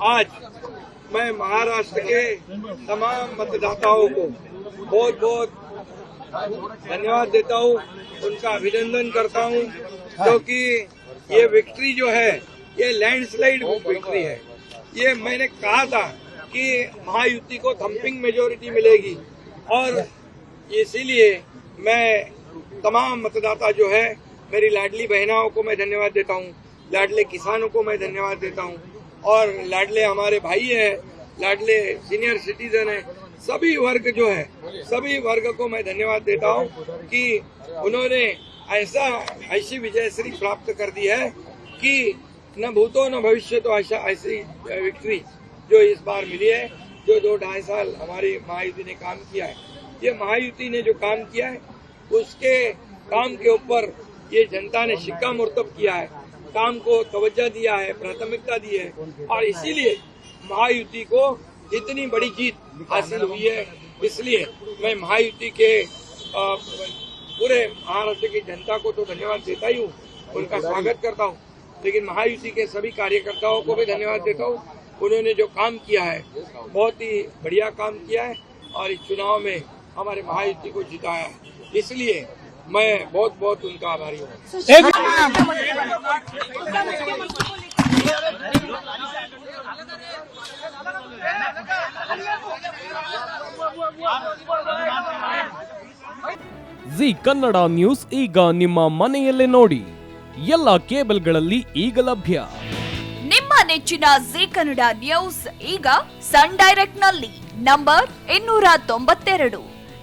आज मैं महाराष्ट्र के तमाम मतदाताओं को बहुत बहुत धन्यवाद देता हूँ, उनका अभिनंदन करता हूँ, क्योंकि ये विक्ट्री जो है ये लैंडस्लाइड विक्ट्री है। ये मैंने कहा था कि महायुति को थम्पिंग मेजोरिटी मिलेगी और इसीलिए मैं तमाम मतदाता जो है, मेरी लाडली बहनाओं को मैं धन्यवाद देता हूँ, लाडले किसानों को मैं धन्यवाद देता हूँ और लाडले हमारे भाई हैं, लाडले सीनियर सिटीजन हैं, सभी वर्ग जो है, सभी वर्ग को मैं धन्यवाद देता हूँ कि उन्होंने ऐसी विजयश्री प्राप्त कर दी है कि न भूतो न भविष्य तो ऐसी विक्ट्री जो इस बार मिली है, जो 2-2.5 साल हमारी महायुति ने काम किया है। ये महायुति ने जो काम किया है उसके काम के ऊपर ये जनता ने शिक्कामोर्तब किया है, काम को तवज्जो दिया है, प्राथमिकता दी है और इसीलिए महायुति को इतनी बड़ी जीत हासिल हुई है। इसलिए मैं महायुति के पूरे महाराष्ट्र की जनता को तो धन्यवाद देता ही हूँ, उनका स्वागत करता हूँ, लेकिन महायुति के सभी कार्यकर्ताओं को भी धन्यवाद देता हूँ। उन्होंने जो काम किया है बहुत ही बढ़िया काम किया है और इस चुनाव में हमारे महायुति को जिताया है, इसलिए मैं बहुत बहुत उनका आभारी हूँ। ಜಿ ಕನ್ನಡ ನ್ಯೂಸ್ ಈಗ ನಿಮ್ಮ ಮನೆಯಲ್ಲೇ ನೋಡಿ, ಎಲ್ಲ ಕೇಬಲ್ಗಳಲ್ಲಿ ಈಗ ಲಭ್ಯ. ನಿಮ್ಮ ನೆಚ್ಚಿನ ಜಿ ಕನ್ನಡ ನ್ಯೂಸ್ ಈಗ ಸನ್ ಡೈರೆಕ್ಟ್ ನಲ್ಲಿ number 292,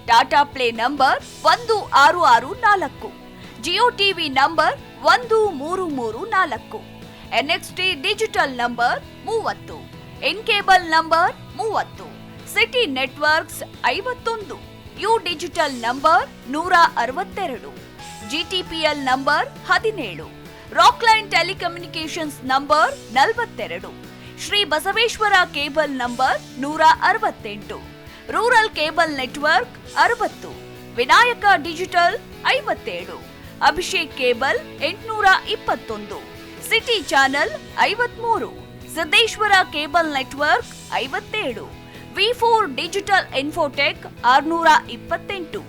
Tata Play number 1664, Jio TV number 1334, NXT Digital number 30, In Cable number 30, City Networks 51, U Digital number 162, GTPL number 17, Rockline telecommunications number 42, Shri Basaveshwara cable number 168, rural cable network 60, Vinayaka digital 57, Abhishek cable 821, city channel 53, Siddeshwara cable network 57, ವಿ4 digital infotech 628,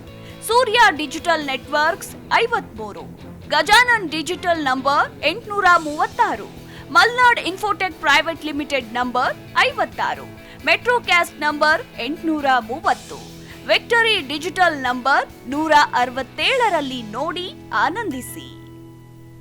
Surya digital networks 53, Gajanan digital number 836, Malnad infotech private limited number 56, Metrocast number 830, Victory Digital number 167ರಲ್ಲಿ ನೋಡಿ ಆನಂದಿಸಿ.